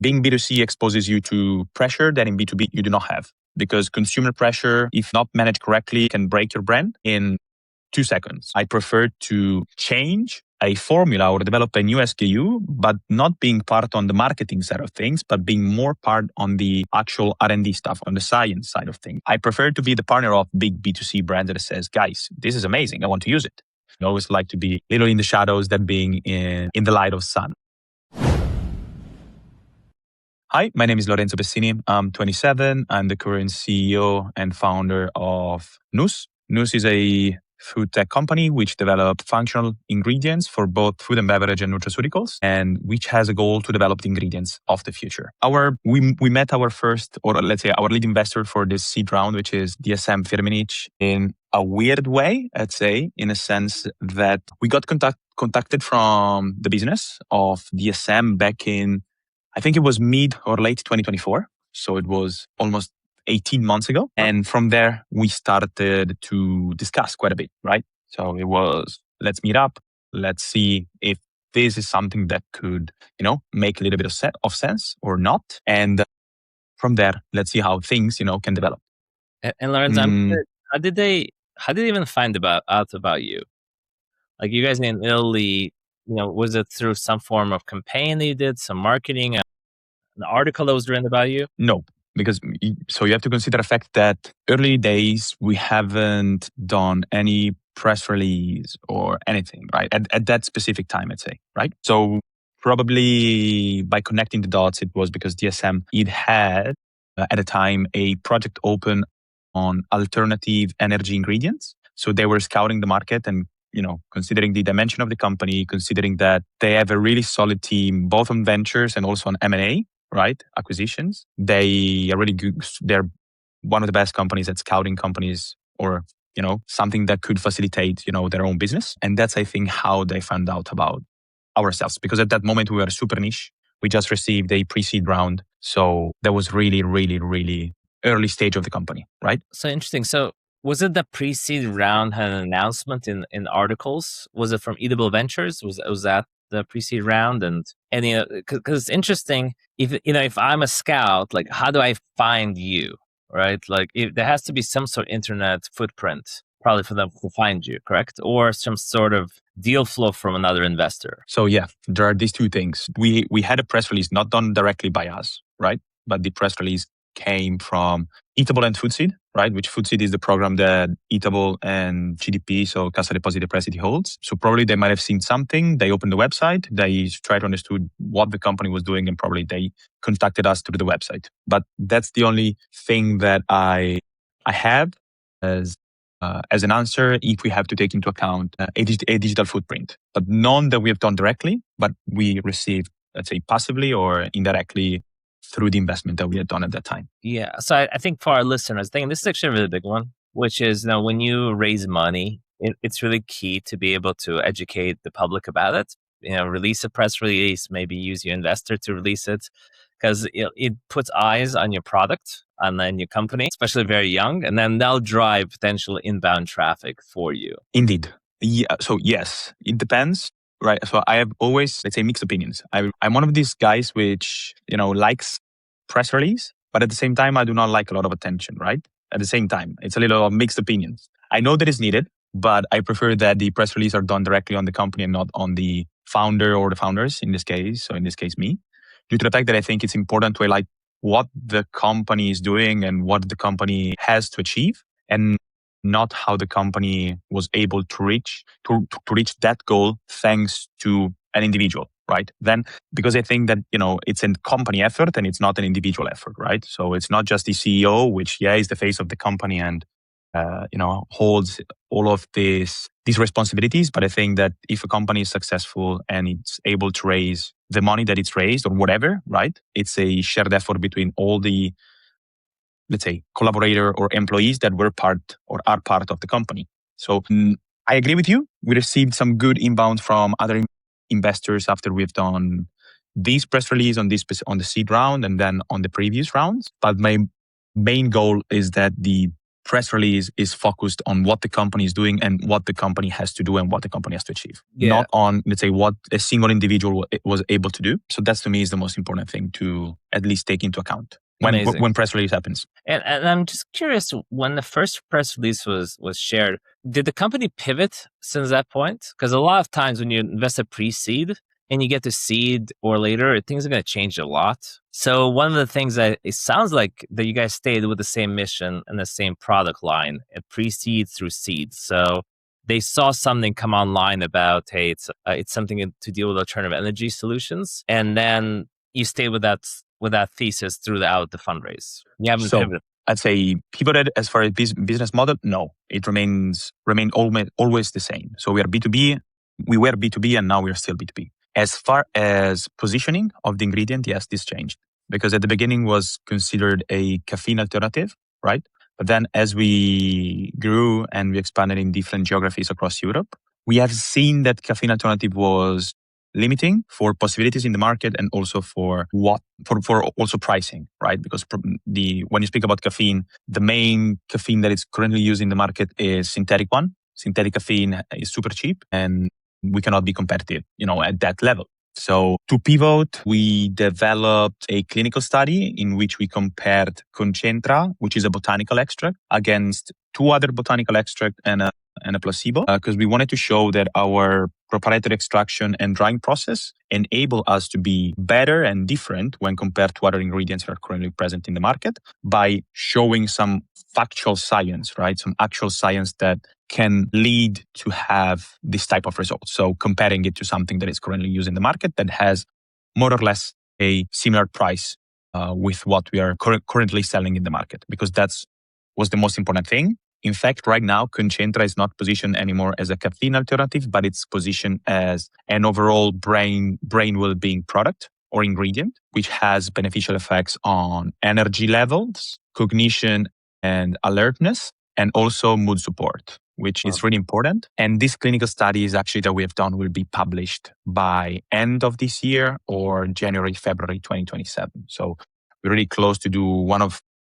Being B2C exposes you to pressure that in B2B you do not have, because consumer pressure, if not managed correctly, can break your brand in 2 seconds. I prefer to change a formula or develop a new SKU, but not being part on the marketing side of things, but being more part on the actual R&D stuff, on the science side of things. I prefer to be the partner of big B2C brand that says, guys, this is amazing. I want to use it. I always like to be little in the shadows than being in the light of sun. Hi, my name is Lorenzo Pessini. I'm 27. I'm the current CEO and founder of NOUS. NOUS is a food tech company which develop functional ingredients for both food and beverage and nutraceuticals, and which has a goal to develop the ingredients of the future. We met our first, or let's say our lead investor for this seed round, which is dsm-firmenich, in a weird way, I'd say, in a sense that we got contacted from the business of DSM back in, I think it was mid or late 2024. So it was almost 18 months ago. And from there, we started to discuss quite a bit, right? So it was, let's meet up. Let's see if this is something that could, make a little bit of sense or not. And from there, let's see how things, can develop. And Lorenzo, how did they even find out about you? Like, you guys in Italy, was it through some form of campaign that you did, some marketing, an article that was written about you? No, because so you have to consider the fact that early days, we haven't done any press release or anything, right? At that specific time, I'd say, right? So probably by connecting the dots, it was because DSM, it had at a time a project open on alternative energy ingredients. So they were scouting the market and, considering the dimension of the company, considering that they have a really solid team, both on ventures and also on M&A, right? Acquisitions. They are really good. They're one of the best companies at scouting companies or, something that could facilitate, their own business. And that's, I think, how they found out about ourselves. Because at that moment, we were super niche. We just received a pre-seed round. So that was really, really, really early stage of the company, right? So interesting. So was it the pre-seed round had an announcement in articles? Was it from Eatable Ventures? Was that the pre-seed round? And because it's interesting, if I'm a scout, like, how do I find you, right? Like, there has to be some sort of internet footprint probably for them to find you, correct? Or some sort of deal flow from another investor. So yeah, there are these two things. We had a press release not done directly by us, right? But the press release came from Eatable and FoodSeed, right? Which FoodSeed is the program that Eatable and GDP, so Cassa Depositi Prestiti, holds. So probably they might have seen something. They opened the website. They tried to understand what the company was doing, and probably they contacted us through the website. But that's the only thing that I have as an answer if we have to take into account a digital footprint, but none that we have done directly, but we received, let's say, passively or indirectly through the investment that we had done at that time. Yeah. So I think for our listeners, this is actually a really big one, which is, when you raise money, it's really key to be able to educate the public about it. Release a press release, maybe use your investor to release it, because it puts eyes on your product and then your company, especially very young, and then they'll drive potential inbound traffic for you. Indeed. Yeah. So yes, it depends. Right. So I have always, let's say, mixed opinions. I'm one of these guys which, likes press release, but at the same time, I do not like a lot of attention, right? At the same time, it's a little of mixed opinions. I know that it's needed, but I prefer that the press release are done directly on the company and not on the founder or the founders in this case. So in this case, me, due to the fact that I think it's important to highlight what the company is doing and what the company has to achieve, and not how the company was able to reach that goal thanks to an individual, right? Then, because I think that, it's a company effort and it's not an individual effort, right? So it's not just the CEO, which, is the face of the company and, holds all of these responsibilities. But I think that if a company is successful and it's able to raise the money that it's raised or whatever, right? It's a shared effort between all the, let's say, collaborator or employees that were part or are part of the company. So I agree with you. We received some good inbound from other investors after we've done this press release on the seed round and then on the previous rounds. But my main goal is that the press release is focused on what the company is doing and what the company has to do and what the company has to achieve, not on, let's say, what a single individual was able to do. So that's, to me, is the most important thing to at least take into account when press release happens. And I'm just curious, when the first press release was shared, did the company pivot since that point? Because a lot of times when you invest a pre-seed and you get to seed or later, things are going to change a lot. So one of the things that it sounds like that you guys stayed with the same mission and the same product line at pre-seed through seed. So they saw something come online about, hey, it's something to deal with alternative energy solutions, and then you stay with that thesis throughout the fundraise. You haven't pivoted. I'd say pivoted as far as business model. No, it remained always the same. So we are B2B. We were B2B, and now we are still B2B. As far as positioning of the ingredient, yes, this changed, because at the beginning was considered a caffeine alternative, right? But then as we grew and we expanded in different geographies across Europe, we have seen that caffeine alternative was limiting for possibilities in the market, and also for also pricing, right? Because when you speak about caffeine, the main caffeine that is currently used in the market is synthetic one. Synthetic caffeine is super cheap, and we cannot be competitive, at that level. So to pivot, we developed a clinical study in which we compared Koncentra, which is a botanical extract, against 2 other botanical extracts and a placebo, because we wanted to show that our proprietary extraction and drying process enable us to be better and different when compared to other ingredients that are currently present in the market, by showing some factual science, right? Some actual science that can lead to have this type of results. So comparing it to something that is currently used in the market that has more or less a similar price with what we are currently selling in the market, because was the most important thing. In fact, right now, Koncentra is not positioned anymore as a caffeine alternative, but it's positioned as an overall brain well-being product or ingredient, which has beneficial effects on energy levels, cognition and alertness, and also mood support, which is really important. And this clinical study is actually that we have done will be published by end of this year or January, February 2027. So we're really close to do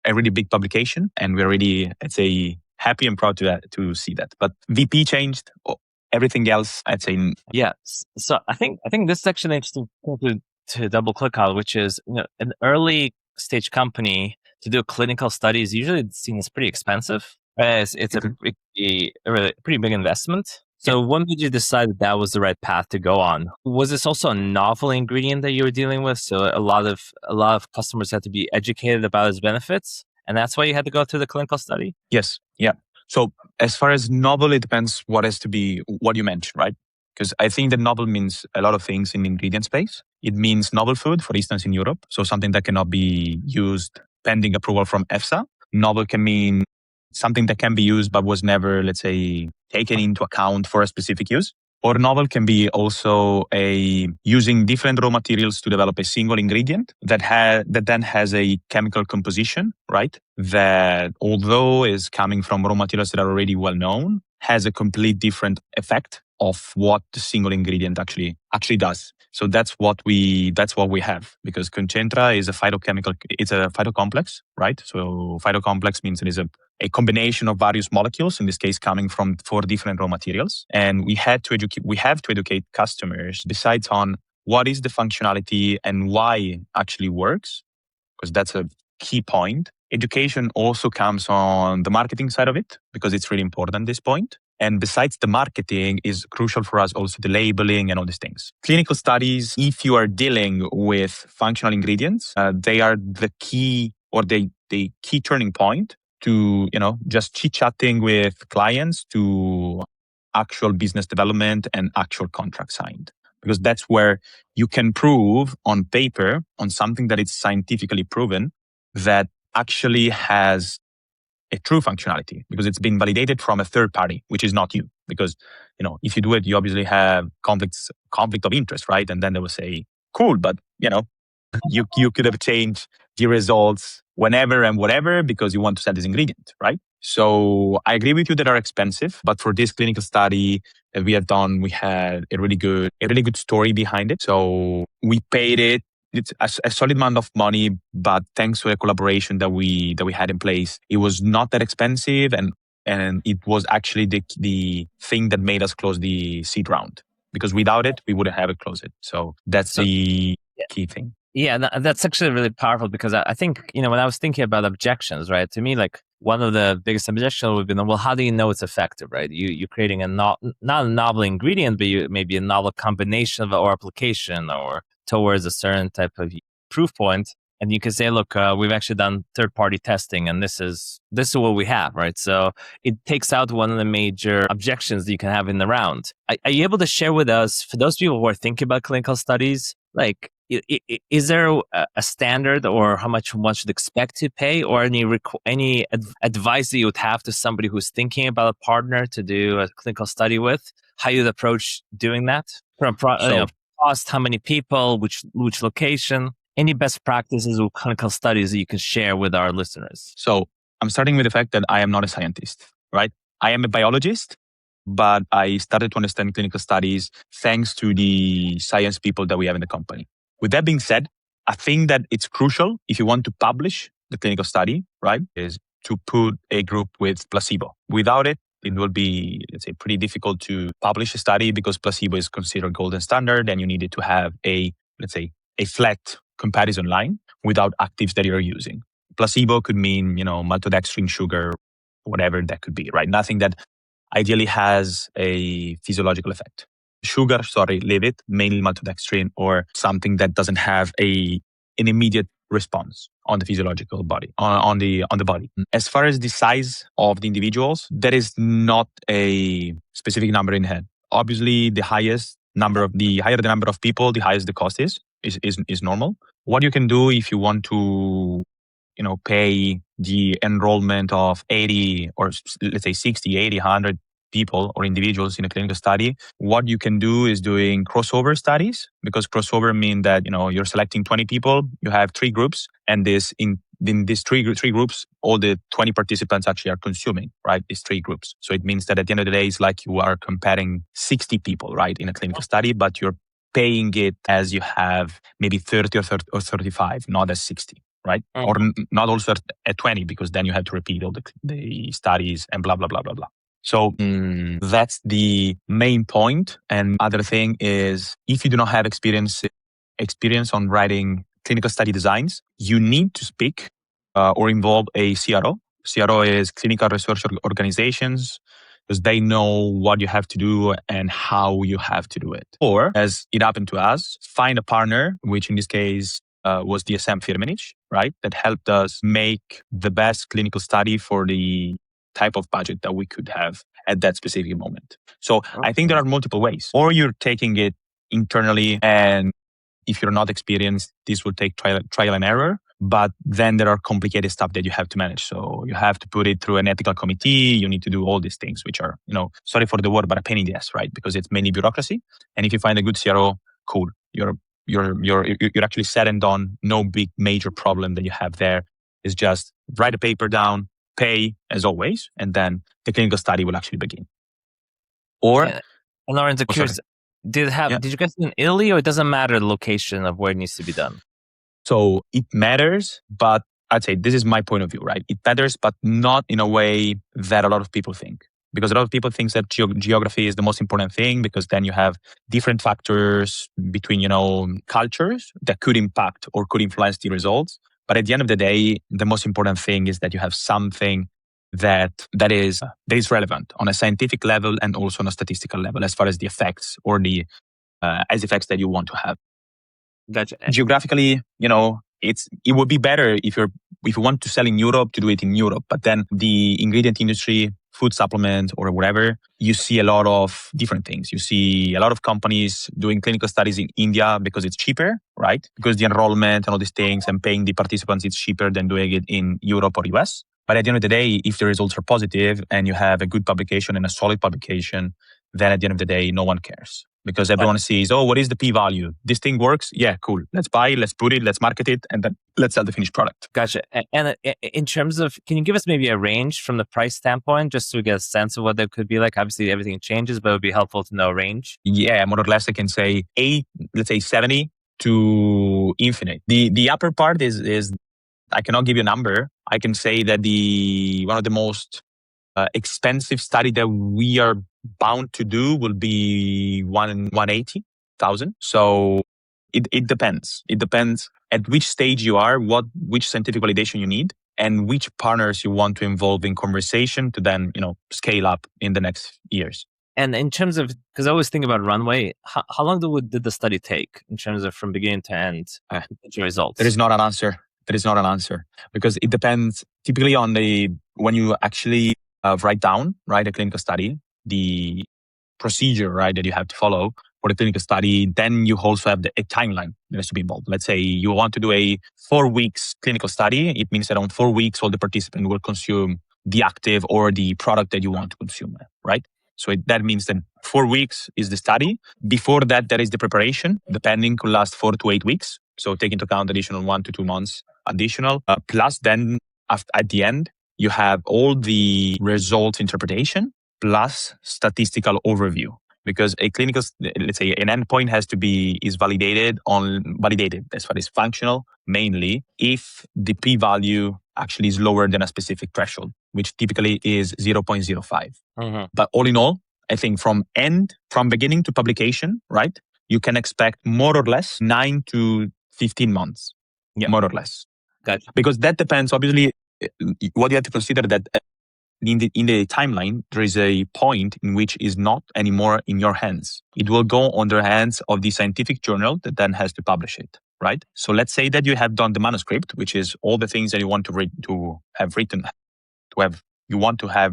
a really big publication, and we're really, I'd say, happy and proud to see that. But VP changed. Everything else, I'd say. Yeah. So I think this is actually interesting to double click on, which is, an early stage company to do a clinical study is usually seen as pretty expensive. It's a pretty big investment. So when did you decide that was the right path to go on? Was this also a novel ingredient that you were dealing with? So a lot of customers had to be educated about its benefits, and that's why you had to go through the clinical study? Yes. Yeah. So as far as novel, it depends what you mentioned, right? Because I think that novel means a lot of things in the ingredient space. It means novel food, for instance, in Europe. So something that cannot be used pending approval from EFSA. Novel can mean something that can be used but was never, let's say, taken into account for a specific use. Or novel can be also using different raw materials to develop a single ingredient that then has a chemical composition, right? That, although is coming from raw materials that are already well known, has a complete different effect of what the single ingredient actually does. So that's what we have, because Koncentra is a phytochemical. It's a phytocomplex, right? So phytocomplex means it is a combination of various molecules, in this case coming from 4 different raw materials. And we have to educate customers, besides on what is the functionality and why it actually works, because that's a key point. Education also comes on the marketing side of it, because it's really important at this point. And besides the marketing, is crucial for us also the labeling and all these things. Clinical studies, if you are dealing with functional ingredients, they are the key, or the key turning point to, just chit-chatting with clients to actual business development and actual contract signed. Because that's where you can prove on paper, on something that is scientifically proven, that actually has a true functionality, because it's been validated from a third party, which is not you. Because, if you do it, you obviously have conflict of interest, right? And then they will say, cool, but, you could have changed the results whenever and whatever because you want to sell this ingredient, right? So I agree with you that are expensive, but for this clinical study that we have done, we had a really good story behind it. So we paid it it's a solid amount of money, but thanks to a collaboration that we had in place, it was not that expensive, and it was actually the thing that made us close the seed round. Because without it, we wouldn't have it closed. So that's the key thing. Yeah, that's actually really powerful, because I think, when I was thinking about objections, right? To me, like, one of the biggest objections would be, well, how do you know it's effective, right? You're creating not a novel ingredient, but maybe a novel combination or application or towards a certain type of proof point. And you can say, look, we've actually done third-party testing, and this is what we have, right? So it takes out one of the major objections that you can have in the round. Are you able to share with us, for those people who are thinking about clinical studies, like, is there a standard, or how much one should expect to pay, or any advice that you would have to somebody who's thinking about a partner to do a clinical study with, how you'd approach doing that? From cost, how many people, which location, any best practices with clinical studies that you can share with our listeners? So I'm starting with the fact that I am not a scientist, right? I am a biologist, but I started to understand clinical studies thanks to the science people that we have in the company. With that being said, I think that it's crucial, if you want to publish the clinical study, right, is to put a group with placebo. Without it, it will be, let's say, pretty difficult to publish a study, because placebo is considered golden standard, and you needed to have a flat comparison line without actives that you're using. Placebo could mean, maltodextrin, sugar, whatever that could be, right? Nothing that ideally has a physiological effect. Sugar, leave it, mainly maltodextrin, or something that doesn't have an immediate response on the physiological body, on the body. As far as the size of the individuals, there is not a specific number in head. Obviously, the higher the number of people, the higher the cost is normal. What you can do if you want to, pay the enrollment of 80, or let's say 60, 80, 100 people or individuals in a clinical study, what you can do is doing crossover studies, because crossover mean that, you're selecting 20 people, you have 3 groups, and in these three groups, all the 20 participants actually are consuming, right? These 3 groups. So it means that at the end of the day, it's like you are comparing 60 people, right, in a clinical study, but you're paying it as you have maybe 30 or 35, not as 60. Right? Mm-hmm. Or not also at 20, because then you have to repeat all the studies and blah, blah, blah, blah, blah. So that's the main point. And other thing is, if you do not have experience on writing clinical study designs, you need to speak or involve a CRO. CRO is clinical research organizations, because they know what you have to do and how you have to do it. Or, as it happened to us, find a partner, which in this case was dsm-firmenich, right? That helped us make the best clinical study for the type of budget that we could have at that specific moment. So I think there are multiple ways. Or you're taking it internally, and if you're not experienced, this will take trial and error. But then there are complicated stuff that you have to manage. So you have to put it through an ethical committee. You need to do all these things, which are, sorry for the word, but a pain in the ass, right? Because it's mainly bureaucracy. And if you find a good CRO, cool. You're actually set and done. No big major problem that you have there. Is just write a paper down, pay as always, and then the clinical study will actually begin. Or, and Lorenzo, curious, did you guys do in Italy, or it doesn't matter the location of where it needs to be done? So it matters, but I'd say this is my point of view, right? It matters, but not in a way that a lot of people think. Because a lot of people think that geography is the most important thing, because then you have different factors between, cultures that could impact or could influence the results. But at the end of the day, the most important thing is that you have something that is relevant on a scientific level and also on a statistical level, as far as the effects or the as effects that you want to have. Gotcha. Geographically, it would be better if you want to sell in Europe, to do it in Europe. But then the ingredient industry, food supplement or whatever, you see a lot of different things. You see a lot of companies doing clinical studies in India because it's cheaper, right? Because the enrollment and all these things and paying the participants is cheaper than doing it in Europe or US. But at the end of the day, if the results are positive and you have a good publication and a solid publication, then at the end of the day, no one cares. Because everyone sees, what is the p-value? This thing works? Yeah, cool. Let's buy, let's put it, let's market it, and then let's sell the finished product. Gotcha. And in terms of, can you give us maybe a range from the price standpoint, just so we get a sense of what that could be like? Obviously, everything changes, but it would be helpful to know a range. Yeah, more or less, I can say let's say 70 to infinite. The upper part is I cannot give you a number. I can say that one of the most expensive study that we are bound to do will be 180,000. So it depends. It depends at which stage you are, which scientific validation you need, and which partners you want to involve in conversation to then scale up in the next years. And in terms of, because I always think about runway, how long did the study take in terms of from beginning to end to get your results? There is not an answer. There is not an answer because it depends typically on when you actually write down, right, a clinical study, the procedure, right, that you have to follow for the clinical study. Then you also have a timeline that has to be involved. Let's say you want to do a 4 weeks clinical study. It means that on 4 weeks, all the participants will consume the active or the product that you want to consume, right? So that means that 4 weeks is the study. Before that, there is the preparation, depending, could last 4 to 8 weeks. So take into account additional 1 to 2 months additional. Plus then at the end, you have all the results interpretation plus statistical overview. Because a clinical, let's say an endpoint is validated as far as functional, mainly if the p-value actually is lower than a specific threshold, which typically is 0.05. Mm-hmm. But all in all, I think from beginning to publication, right, you can expect more or less 9 to 15 months, more or less. Gotcha. Because that depends, obviously, what you have to consider that in the timeline, there is a point in which is not anymore in your hands. It will go on the hands of the scientific journal that then has to publish it, right? So let's say that you have done the manuscript, which is all the things that you want to have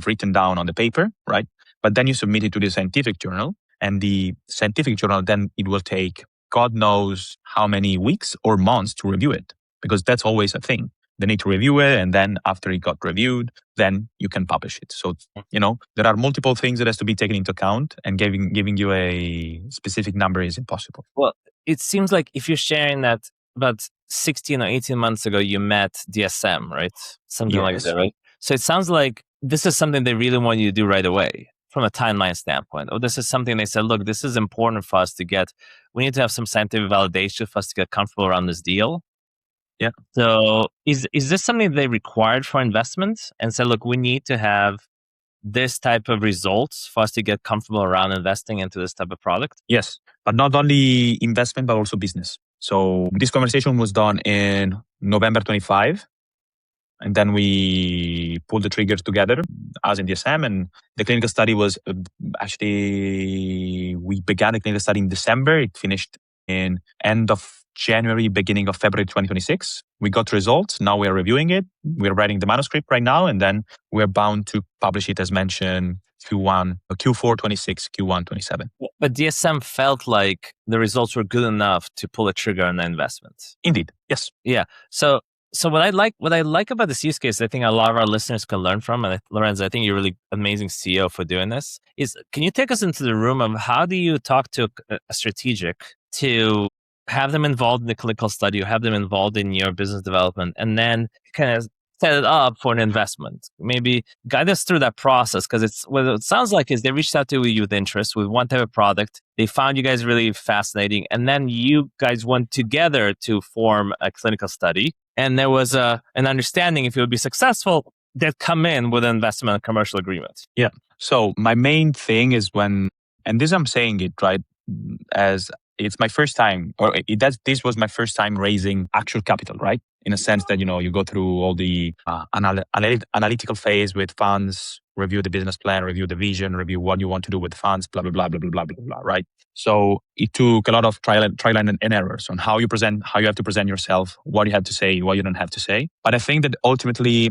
written down on the paper, right? But then you submit it to the scientific journal, and the scientific journal, then it will take God knows how many weeks or months to review it, because that's always a thing. They need to review it, and then after it got reviewed, then you can publish it. So, there are multiple things that has to be taken into account, and giving you a specific number is impossible. Well, it seems like if you're sharing that about 16 or 18 months ago, you met DSM, right? Something like that, right? So it sounds like this is something they really want you to do right away from a timeline standpoint. Or this is something they said, look, this is important for us to get. We need to have some scientific validation for us to get comfortable around this deal. Yeah. So is this something they required for investments and said, look, we need to have this type of results for us to get comfortable around investing into this type of product? Yes, but not only investment, but also business. So this conversation was done in November 25. And then we pulled the triggers together, us and DSM, and the clinical study was we began the clinical study in December. It finished in end of January, beginning of February 2026. We got results. Now we're reviewing it. We're writing the manuscript right now, and then we're bound to publish it, as mentioned, Q4 26, Q1 27. But DSM felt like the results were good enough to pull a trigger on the investment. Indeed, yes. Yeah. So what I like about this use case, I think a lot of our listeners can learn from, and Lorenzo, I think you're a really amazing CEO for doing this, is can you take us into the room of how do you talk to a strategic to have them involved in the clinical study or have them involved in your business development and then kind of set it up for an investment? Maybe guide us through that process, because what it sounds like is they reached out to you with interest with one type of product. They found you guys really fascinating. And then you guys went together to form a clinical study. And there was an understanding if it would be successful, they'd come in with an investment and commercial agreement. Yeah. So my main thing is and this I'm saying it, right, as it's my first time, this was my first time raising actual capital, right? In a sense that, you go through all the analytical phase with funds, review the business plan, review the vision, review what you want to do with funds, blah, blah, blah, blah, blah, blah, blah, blah, right? So it took a lot of trial and errors on how you have to present yourself, what you have to say, what you don't have to say. But I think that ultimately,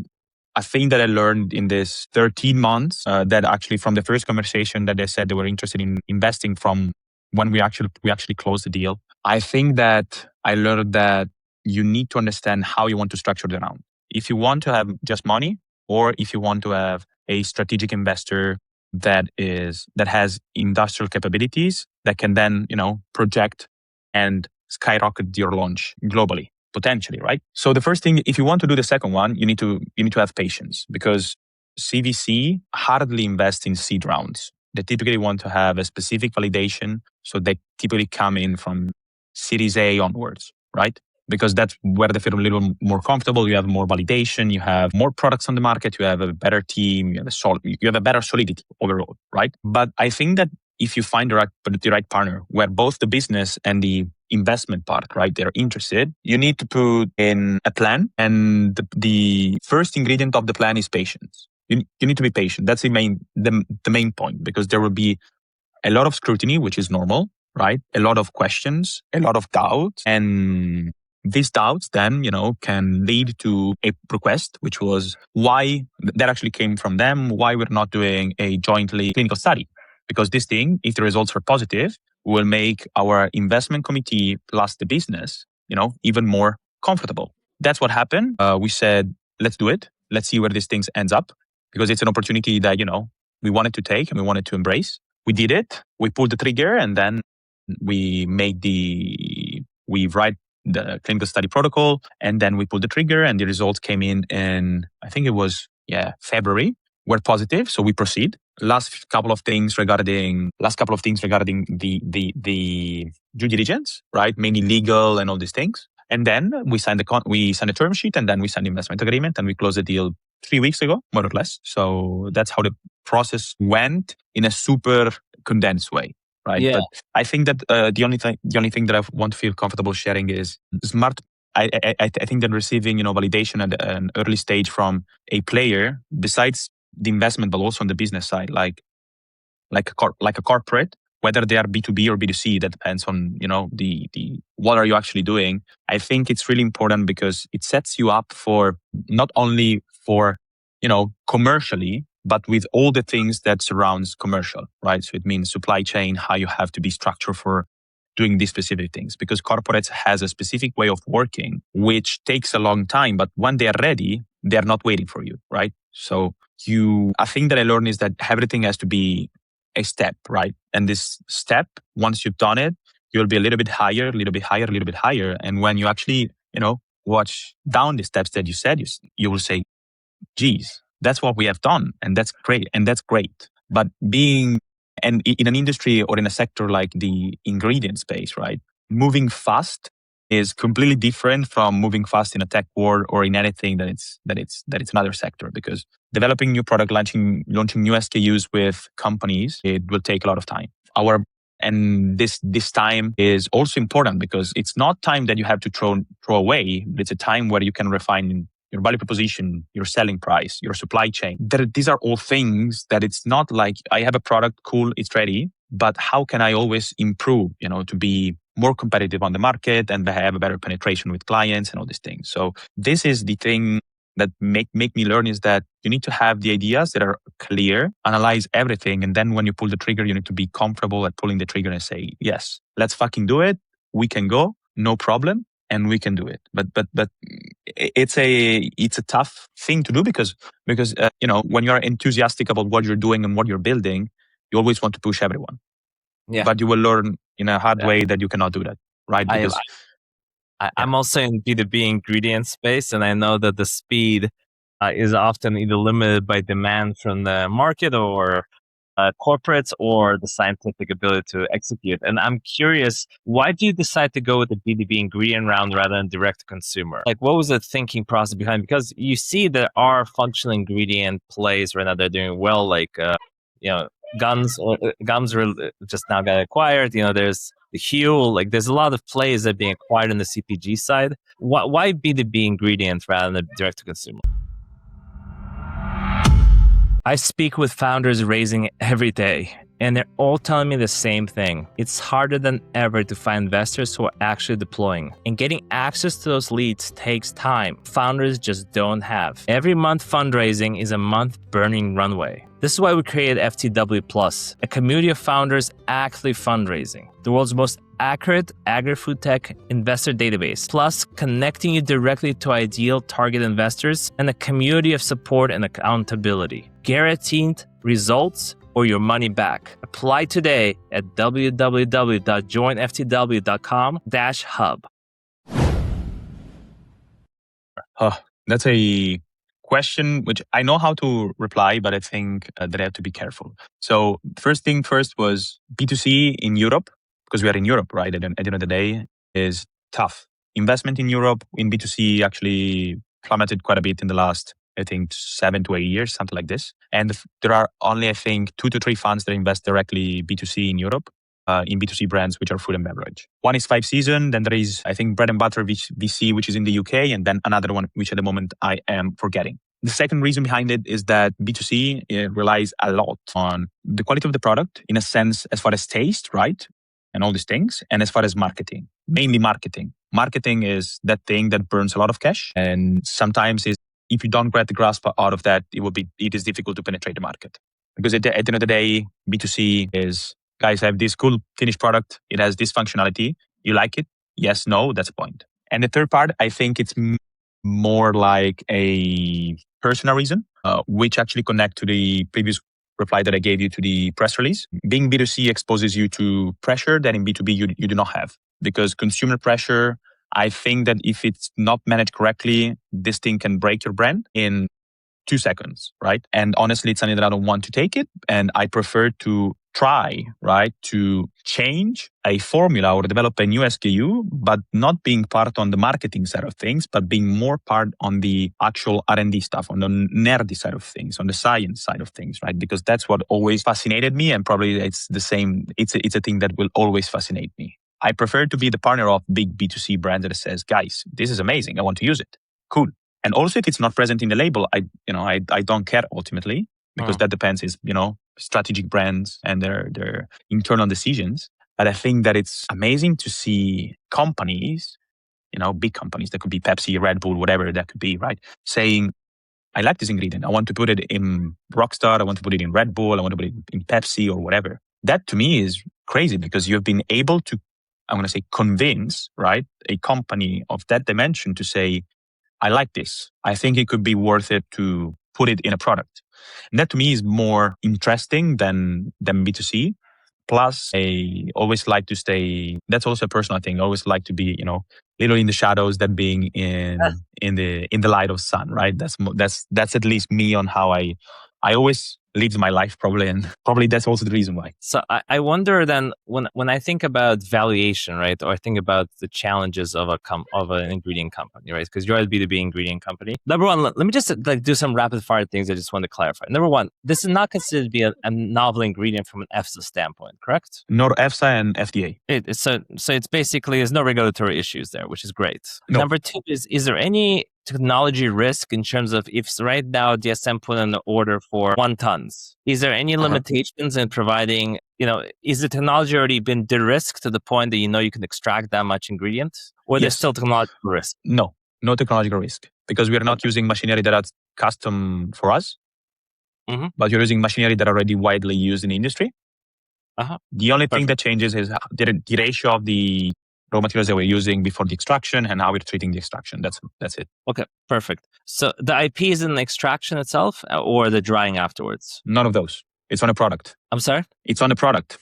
a thing that I learned in this 13 months, that actually from the first conversation that they said they were interested in investing from when we actually closed the deal, I think that I learned that you need to understand how you want to structure the round. If you want to have just money, or if you want to have a strategic investor that has industrial capabilities that can then, project and skyrocket your launch globally, potentially, right? So the first thing, if you want to do the second one, you need to have patience, because CVC hardly invest in seed rounds. They typically want to have a specific validation. So they typically come in from Series A onwards, right? Because that's where they feel a little more comfortable. You have more validation, you have more products on the market, you have a better team, you have a better solidity overall, right? But I think that if you find the right partner where both the business and the investment part, right, they're interested, you need to put in a plan. And the first ingredient of the plan is patience. You need to be patient. That's the main point, because there will be a lot of scrutiny, which is normal, right? A lot of questions, a lot of doubts. And these doubts then, can lead to a request, which was why that actually came from them, why we're not doing a jointly clinical study. Because this thing, if the results are positive, will make our investment committee plus the business, even more comfortable. That's what happened. We said, let's do it. Let's see where this thing ends up, because it's an opportunity that, we wanted to take and we wanted to embrace. We did it. We pulled the trigger, and then we write the clinical study protocol, and then we pulled the trigger, and the results came in I think it was February. Were positive, so we proceed. Last couple of things regarding the due diligence, right? Mainly legal and all these things. And then we signed a term sheet, and then we signed the investment agreement, and we closed the deal 3 weeks ago, more or less. So that's how the process went in a super condensed way, right? Yeah. But I think that the only thing that I want to feel comfortable sharing is smart. I think that receiving validation at an early stage from a player, besides the investment, but also on the business side, like a corporate, whether they are B2B or B2C, that depends on the what are you actually doing. I think it's really important because it sets you up for not only for commercially, but with all the things that surrounds commercial, right? So it means supply chain, how you have to be structured for doing these specific things, because corporates has a specific way of working, which takes a long time, but when they are ready, they are not waiting for you, right? So a thing that I learned is that everything has to be a step, right? And this step, once you've done it, you'll be a little bit higher, a little bit higher, a little bit higher. And when you actually, watch down the steps that you said, you will say, geez, that's what we have done. And that's great. But in an industry or in a sector like the ingredient space, right? Moving fast is completely different from moving fast in a tech world or in anything that it's another sector, because developing new product, launching new SKUs with companies, it will take a lot of time. And this time is also important because it's not time that you have to throw away, but it's a time where you can refine your value proposition, your selling price, your supply chain. These are all things that it's not like I have a product, cool, it's ready, but how can I always improve, to be more competitive on the market and have a better penetration with clients and all these things. So this is the thing that make me learn, is that you need to have the ideas that are clear, analyze everything, and then when you pull the trigger, you need to be comfortable at pulling the trigger and say, yes, let's fucking do it. We can go, no problem, and we can do it. But it's a tough thing to do because when you're enthusiastic about what you're doing and what you're building, you always want to push everyone. Yeah. But you will learn in a hard way that you cannot do that, right? Because I'm also in B2B ingredient space, and I know that the speed is often either limited by demand from the market or corporates or the scientific ability to execute. And I'm curious, why do you decide to go with the B2B ingredient round rather than direct to consumer? Like, what was the thinking process behind? Because you see there are functional ingredient plays right now that are doing well, like gums just now got acquired. There's the Huel, like there's a lot of plays that are being acquired in the CPG side. Why B2B ingredient rather than direct to consumer? I speak with founders raising every day, and they're all telling me the same thing. It's harder than ever to find investors who are actually deploying. And getting access to those leads takes time. Founders just don't have. Every month fundraising is a month burning runway. This is why we created FTW Plus, a community of founders actively fundraising. The world's most accurate agri-food tech investor database, plus connecting you directly to ideal target investors and a community of support and accountability. Guaranteed results or your money back. Apply today at www.joinftw.com/hub. That's a question which I know how to reply, but I think that I have to be careful. So first thing first was B2C in Europe, because we are in Europe, right? At the end of the day, is tough. Investment in Europe in B2C actually plummeted quite a bit in the last, I think, 7 to 8 years, something like this. And there are only, I think, 2 to 3 funds that invest directly B2C in Europe, in B2C brands, which are food and beverage. One is 5 Seasons, then there is, I think, Bread and Butter VC, which is in the UK, and then another one, which at the moment I am forgetting. The second reason behind it is that B2C relies a lot on the quality of the product, in a sense, as far as taste, right? And all these things, and as far as marketing, mainly marketing. Marketing is that thing that burns a lot of cash, and sometimes if you don't get the grasp out of that, it is difficult to penetrate the market. Because at the end of the day, B2C is, guys, I have this cool finished product. It has this functionality. You like it? Yes, no, that's the point. And the third part, I think it's more like a personal reason, which actually connect to the previous reply that I gave you to the press release. Being B2C exposes you to pressure that in B2B you do not have. Because consumer pressure, I think that if it's not managed correctly, this thing can break your brand in 2 seconds, right? And honestly, it's something that I don't want to take it. And I prefer to try, right, to change a formula or develop a new SKU, but not being part on the marketing side of things, but being more part on the actual R&D stuff, on the nerdy side of things, on the science side of things, right? Because that's what always fascinated me, and probably it's the same. It's a thing that will always fascinate me. I prefer to be the partner of big B2C brand that says, guys, this is amazing. I want to use it. Cool. And also, if it's not present in the label, I don't care ultimately, because that depends is, strategic brands and their internal decisions. But I think that it's amazing to see companies, big companies, that could be Pepsi, Red Bull, whatever that could be, right? Saying, I like this ingredient. I want to put it in Rockstar. I want to put it in Red Bull. I want to put it in Pepsi or whatever. That to me is crazy, because you've been able to, I'm going to say, convince, right, a company of that dimension to say, I like this. I think it could be worth it to put it in a product. And that to me is more interesting than B2C. Plus, I always like to stay, that's also a personal thing. I always like to be, little in the shadows than being in the light of sun, right? That's at least me on how I always live my life, probably, and probably that's also the reason why. So I wonder then, when I think about valuation, right, or I think about the challenges of an ingredient company, right? Because you're a B2B ingredient company. Number one, let me just do some rapid fire things I just want to clarify. Number one, this is not considered to be a novel ingredient from an EFSA standpoint, correct? Nor EFSA and FDA. So it's basically, there's no regulatory issues there, which is great. No. Number two is there any technology risk in terms of, if right now DSM put in an order for 1 tons, is there any limitations in providing, is the technology already been de-risked to the point that you can extract that much ingredient? Or there's still technological risk? No technological risk, because we are not using machinery that's custom for us, but you're using machinery that are already widely used in the industry. The only thing that changes is the ratio of the raw materials that we're using before the extraction and how we're treating the extraction. That's it. Okay, perfect. So the IP is in the extraction itself or the drying afterwards? None of those. It's on a product. I'm sorry? It's on a product.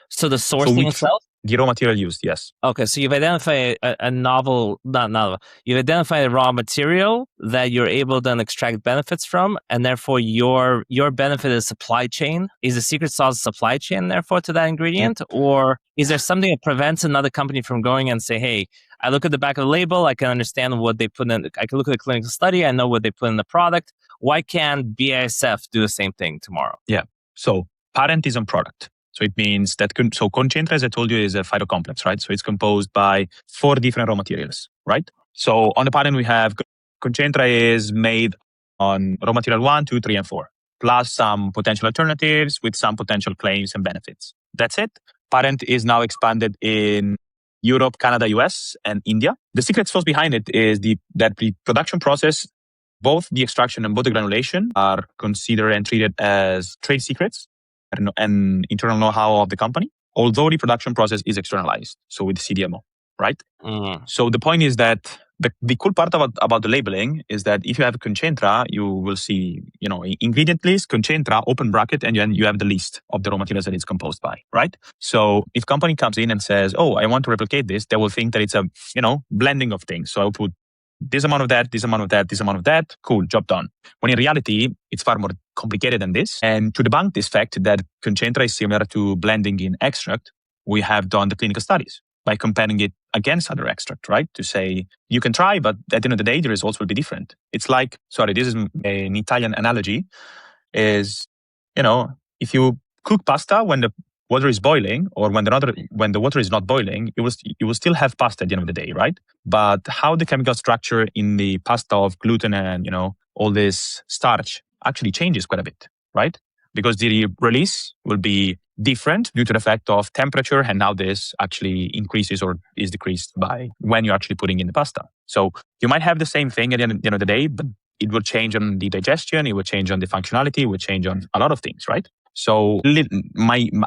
So the sourcing itself? The raw material used, yes. Okay, so you've identified you've identified a raw material that you're able to then extract benefits from, and therefore your benefit is supply chain. Is the secret sauce supply chain, therefore, to that ingredient? Or is there something that prevents another company from going and say, hey, I look at the back of the label, I can understand what they put in, I can look at the clinical study, I know what they put in the product. Why can't BASF do the same thing tomorrow? Yeah, so patent is on product. So it means that, Koncentra, as I told you, is a phytocomplex, right? So it's composed by 4 different raw materials, right? So on the patent, we have Koncentra is made on raw material 1, 2, 3, and 4, plus some potential alternatives with some potential claims and benefits. That's it. Patent is now expanded in Europe, Canada, US, and India. The secret sauce behind it is that the production process, both the extraction and both the granulation, are considered and treated as trade secrets and internal know-how of the company, although the production process is externalized, so with CDMO, right? So the point is that the cool part about the labeling is that if you have Koncentra, you will see, ingredient list, Koncentra, open bracket, and then you have the list of the raw materials that it's composed by, right? So if company comes in and says, oh, I want to replicate this, they will think that it's a, blending of things. So I'll put this amount of that, this amount of that, this amount of that. Cool, job done. When in reality, it's far more complicated than this. And to debunk this fact that Koncentra is similar to blending in extract, we have done the clinical studies. by comparing it against other extract, right? To say you can try, but at the end of the day, the results will be different. It's like, sorry, this is an Italian analogy, is, if you cook pasta when the water is boiling, or when the water is not boiling, you will still have pasta at the end of the day, right? But how the chemical structure in the pasta of gluten and all this starch actually changes quite a bit, right? Because the release will be different due to the fact of temperature, and how this actually increases or is decreased by when you're actually putting in the pasta. So you might have the same thing at the end of the day, but it will change on the digestion, it will change on the functionality, it will change on a lot of things, right? So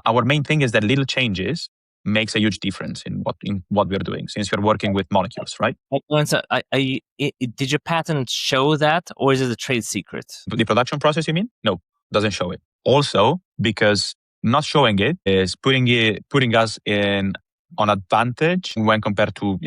our main thing is that little changes makes a huge difference in what we're doing, since you're working with molecules, right? So, did your patent show that, or is it a trade secret? The production process, you mean? No, doesn't show it. Also, because not showing it is putting us in an advantage when compared to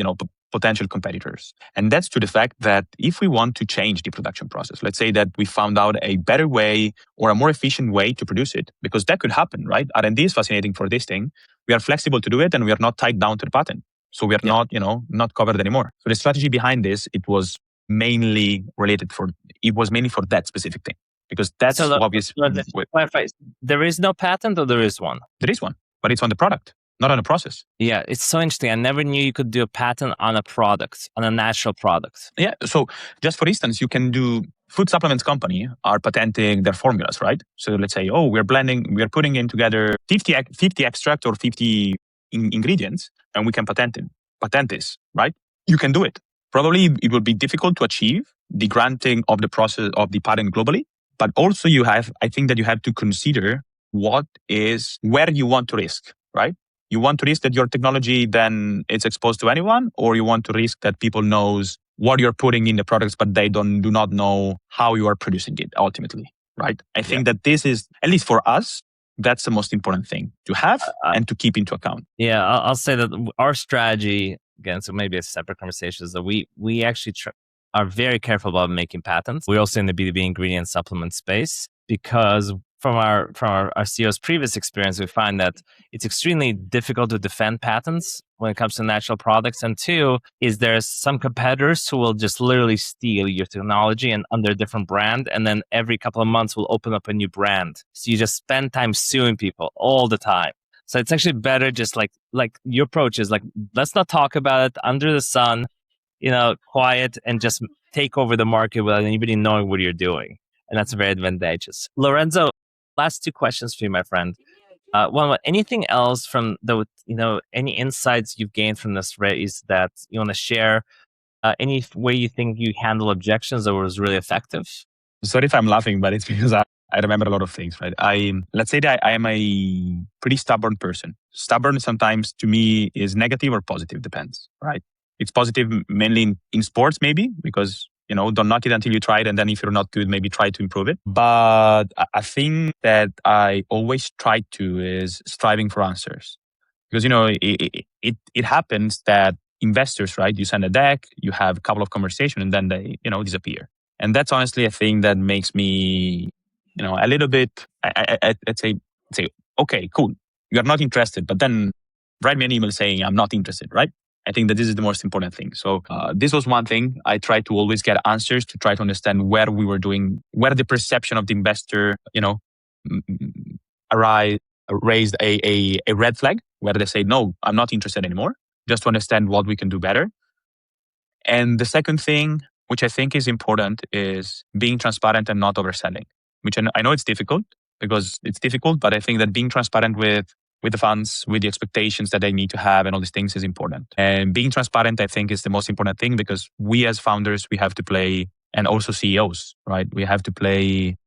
potential competitors. And that's to the fact that if we want to change the production process, let's say that we found out a better way or a more efficient way to produce it, because that could happen, right? R&D is fascinating for this thing. We are flexible to do it, and we are not tied down to the patent. So we are not covered anymore. So the strategy behind this, it was mainly for that specific thing, because that's obvious. Clarify. There is no patent, or there is one? There is one, but it's on the product, not on the process. Yeah, it's so interesting. I never knew you could do a patent on a product, on a natural product. Yeah, so just for instance, you can do food supplements company are patenting their formulas, right? So let's say, we're putting in together 50 extract or 50 ingredients, and we can patent this, right? You can do it. Probably it will be difficult to achieve the granting of the process of the patent globally, but also I think that you have to consider where you want to risk, right? You want to risk that your technology then is exposed to anyone, or you want to risk that people knows what you're putting in the products, but they do not know how you are producing it ultimately, right? I think that this is, at least for us, that's the most important thing to have and to keep into account. Yeah, I'll say that our strategy, again, so maybe a separate conversation, is that we actually are very careful about making patents. We're also in the B2B ingredient supplement space, because from our CEO's previous experience, we find that it's extremely difficult to defend patents when it comes to natural products. And two, is there's some competitors who will just literally steal your technology and under a different brand, and then every couple of months will open up a new brand. So you just spend time suing people all the time. So it's actually better just like your approach is like, let's not talk about it under the sun, quiet, and just take over the market without anybody knowing what you're doing. And that's very advantageous. Lorenzo, last two questions for you, my friend. One, anything else from any insights you've gained from this race that you want to share? Any way you think you handle objections that was really effective? Sorry if I'm laughing, but it's because I remember a lot of things, right? Let's say that I am a pretty stubborn person. Stubborn sometimes to me is negative or positive, depends, right? It's positive mainly in sports, maybe, because don't knock it until you try it. And then if you're not good, maybe try to improve it. But a thing that I always try to is striving for answers. Because, it happens that investors, right? You send a deck, you have a couple of conversations, and then they, disappear. And that's honestly a thing that makes me, a little bit, I'd say, okay, cool. You're not interested, but then write me an email saying I'm not interested, right? I think that this is the most important thing. So this was one thing. I tried to always get answers to try to understand where the perception of the investor, raised a red flag, where they say, no, I'm not interested anymore, just to understand what we can do better. And the second thing, which I think is important, is being transparent and not overselling, which I know it's difficult, but I think that being transparent with the funds, with the expectations that they need to have and all these things is important. And being transparent, I think, is the most important thing, because we as founders, we have to play, and also CEOs, right? We have to play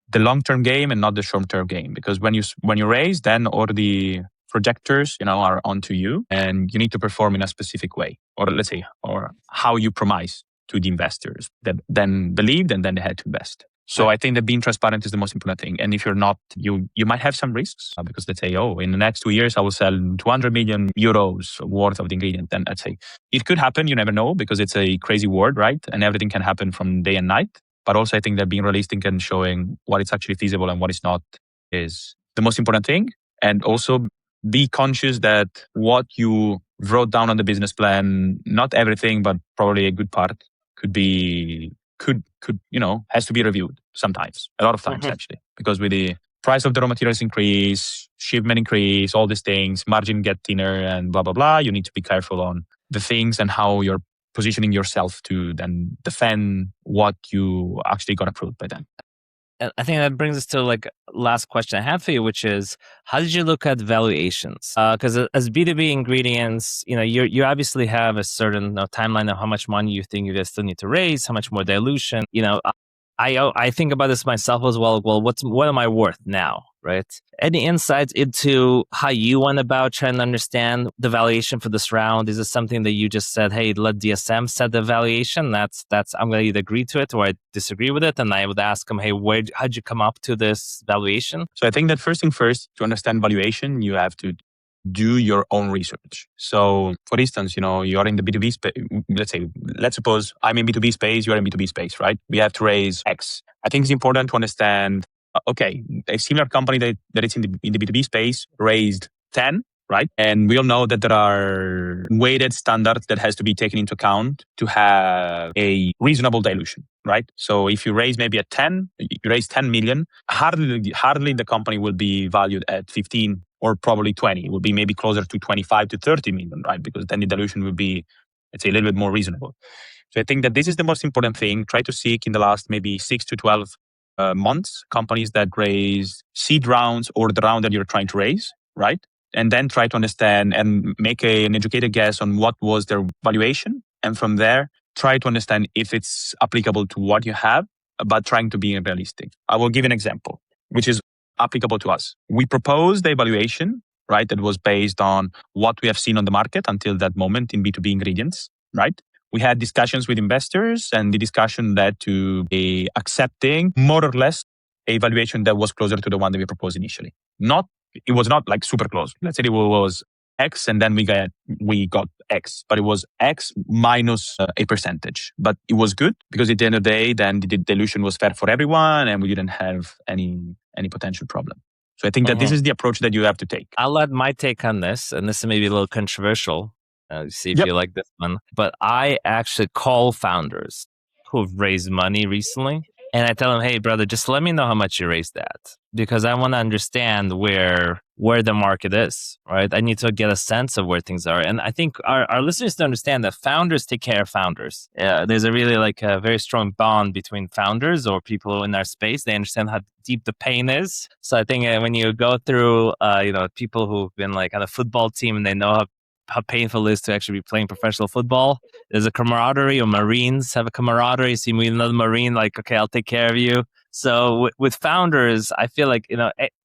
the long-term game and not the short-term game. Because when you raise, then all the projectors, are onto you, and you need to perform in a specific way, or let's say, or how you promise to the investors that then believed and then they had to invest. So I think that being transparent is the most important thing. And if you're not, you might have some risks, because let's say, in the next 2 years, I will sell 200 million euros worth of the ingredient. Then I'd say it could happen. You never know, because it's a crazy world, right? And everything can happen from day and night. But also I think that being realistic and showing what is actually feasible and what is not is the most important thing. And also be conscious that what you wrote down on the business plan, not everything, but probably a good part has to be reviewed sometimes, a lot of times actually, because with the price of the raw materials increase, shipment increase, all these things, margin get thinner and blah, blah, blah. You need to be careful on the things and how you're positioning yourself to then defend what you actually got approved by them. And I think that brings us to like last question I have for you, which is, how did you look at valuations? Because as B2B ingredients, you obviously have a certain timeline of how much money you think you guys still need to raise, how much more dilution. I think about this myself as well. Well, what am I worth now, right? Any insights into how you went about trying to understand the valuation for this round? Is it something that you just said, hey, let DSM set the valuation? That's I'm going to either agree to it or I disagree with it. And I would ask them, hey, how'd you come up to this valuation? So I think that first thing first, to understand valuation, you have to do your own research. So for instance, you're in the B2B space. Let's suppose I'm in B2B space, you're in B2B space, right? We have to raise X. I think it's important to understand, okay, a similar company that is in the B2B space raised 10, right? And we all know that there are weighted standards that has to be taken into account to have a reasonable dilution, right? So if you raise maybe at 10, you raise 10 million, hardly the company will be valued at 15 or probably 20. It will be maybe closer to 25 to 30 million, right? Because then the dilution will be, let's say, a little bit more reasonable. So I think that this is the most important thing. Try to seek in the last maybe 6 to 12 months, companies that raise seed rounds or the round that you're trying to raise, right? And then try to understand and make an educated guess on what was their valuation. And from there, try to understand if it's applicable to what you have, but trying to be realistic. I will give an example, which is applicable to us. We proposed the evaluation, right, that was based on what we have seen on the market until that moment in B2B ingredients, right? We had discussions with investors and the discussion led to accepting more or less a valuation that was closer to the one that we proposed initially. It was not like super close. Let's say it was X and then we got X, but it was X minus a percentage. But it was good because at the end of the day, then the dilution was fair for everyone and we didn't have any potential problem. So I think that this is the approach that you have to take. I'll add my take on this, and this may be a little controversial. See if you like this one. But I actually call founders who've raised money recently, and I tell them, hey, brother, just let me know how much you raised that, because I want to understand where the market is, right? I need to get a sense of where things are. And I think our listeners to understand that founders take care of founders. There's a really a very strong bond between founders or people in our space. They understand how deep the pain is. So I think when you go through, people who've been on a football team and they know how painful it is to actually be playing professional football. There's a camaraderie, or Marines have a camaraderie. So you meet another Marine, okay, I'll take care of you. So with founders, I feel like,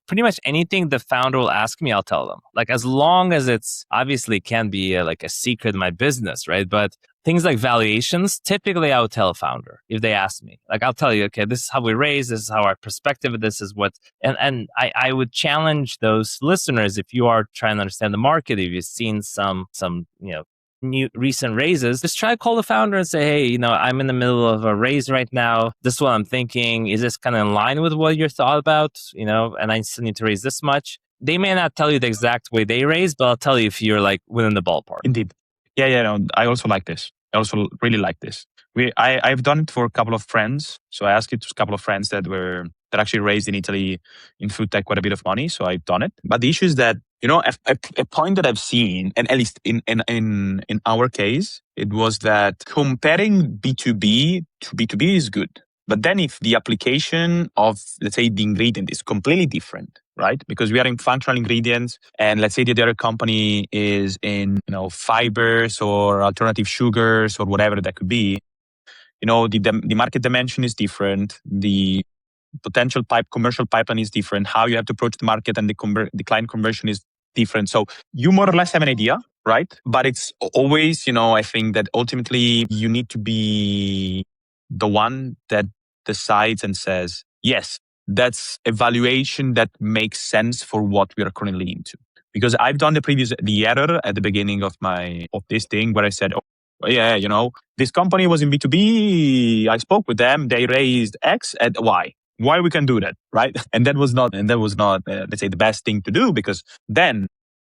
pretty much anything the founder will ask me, I'll tell them. As long as it's obviously can be a secret in my business, right? But things like valuations, typically I would tell a founder if they ask me. I'll tell you, okay, this is how we raise, this is how our perspective, this is what, and I would challenge those listeners, if you are trying to understand the market, if you've seen some new recent raises, just try to call the founder and say, hey, I'm in the middle of a raise right now. This is what I'm thinking. Is this kind of in line with what you're thought about? And I still need to raise this much. They may not tell you the exact way they raise, but I'll tell you if you're within the ballpark. Indeed. Yeah. No, I also like this. I also really like this. I've done it for a couple of friends. So I asked it to a couple of friends that actually raised in Italy in food tech quite a bit of money. So I've done it. But the issue is that, a point that I've seen, and at least in our case, it was that comparing B2B to B2B is good. But then if the application of, let's say, the ingredient is completely different, right? Because we are in functional ingredients and let's say the other company is in, fibers or alternative sugars or whatever that could be, the market dimension is different. The potential commercial pipeline is different. How you have to approach the market and the client conversion is different. So you more or less have an idea, right? But it's always, I think that ultimately you need to be the one that decides and says, yes, that's a valuation that makes sense for what we are currently into. Because I've done the error at the beginning of this thing where I said, oh yeah, this company was in B2B. I spoke with them. They raised X at Y. Why we can do that, right? And that was not, let's say, the best thing to do, because then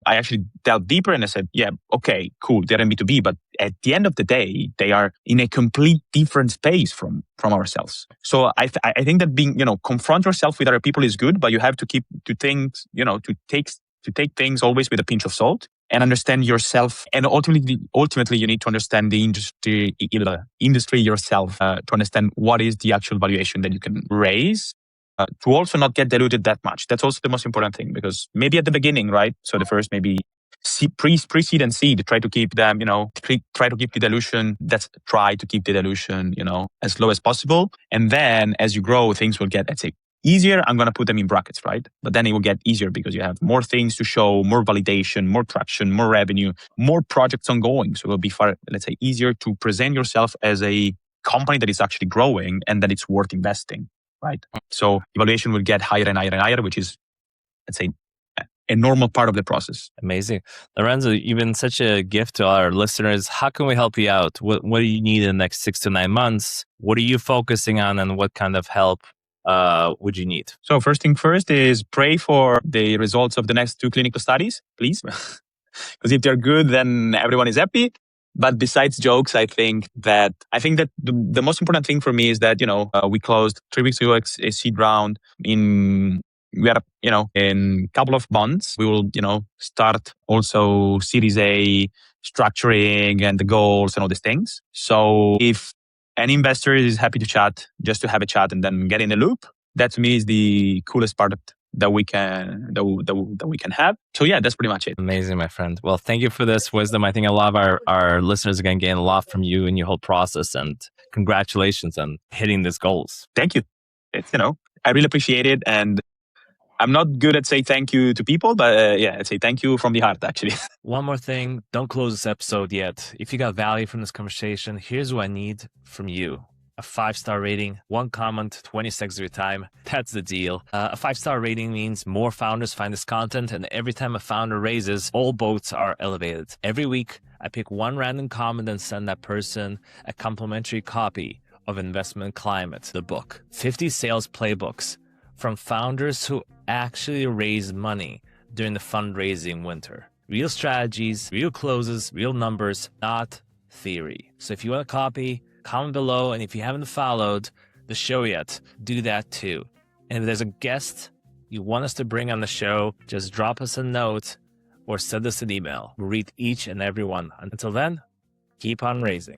I actually delved deeper and I said, yeah, okay, cool, they're in B2B, but at the end of the day, they are in a complete different space from ourselves. So I think that being, confront yourself with other people is good, but you have to keep to things, to take things always with a pinch of salt and understand yourself. And ultimately, you need to understand the industry yourself to understand what is the actual valuation that you can raise. To also not get diluted that much. That's also the most important thing, because maybe at the beginning, right? So the first maybe pre-seed and seed, try to keep them, try to keep the dilution. Try to keep the dilution, as low as possible. And then as you grow, things will get, let's say, easier. I'm going to put them in brackets, right? But then it will get easier because you have more things to show, more validation, more traction, more revenue, more projects ongoing. So it will be far, let's say, easier to present yourself as a company that is actually growing and that it's worth investing. Right. So evaluation will get higher and higher and higher, which is, let's say, a normal part of the process. Amazing. Lorenzo, you've been such a gift to our listeners. How can we help you out? What do you need in the next 6 to 9 months? What are you focusing on and what kind of help would you need? So first thing first is pray for the results of the next 2 clinical studies, please. Because if they're good, then everyone is happy. But besides jokes, I think that the most important thing for me is that, we closed 3 weeks ago a seed round. In a couple of months, we will, start also Series A structuring and the goals and all these things. So if any investor is happy to chat, just to have a chat and then get in the loop, that to me is the coolest part that we can have. So yeah, that's pretty much it. Amazing, my friend. Well, thank you for this wisdom. I think a lot of our listeners are going to gain a lot from you and your whole process, and congratulations on hitting these goals. Thank you. It's, I really appreciate it. And I'm not good at say thank you to people, but I'd say thank you from the heart, actually. One more thing. Don't close this episode yet. If you got value from this conversation, here's what I need from you. A 5-star rating, 1 comment, 20 seconds of your time. That's the deal. A 5-star rating means more founders find this content, and every time a founder raises, all boats are elevated. Every week, I pick 1 random comment and send that person a complimentary copy of Investment Climate, the book. 50 sales playbooks from founders who actually raise money during the fundraising winter. Real strategies, real closes, real numbers, not theory. So if you want a copy, comment below, and if you haven't followed the show yet, do that too. And if there's a guest you want us to bring on the show, just drop us a note or send us an email. We'll read each and every one. Until then, keep on raising.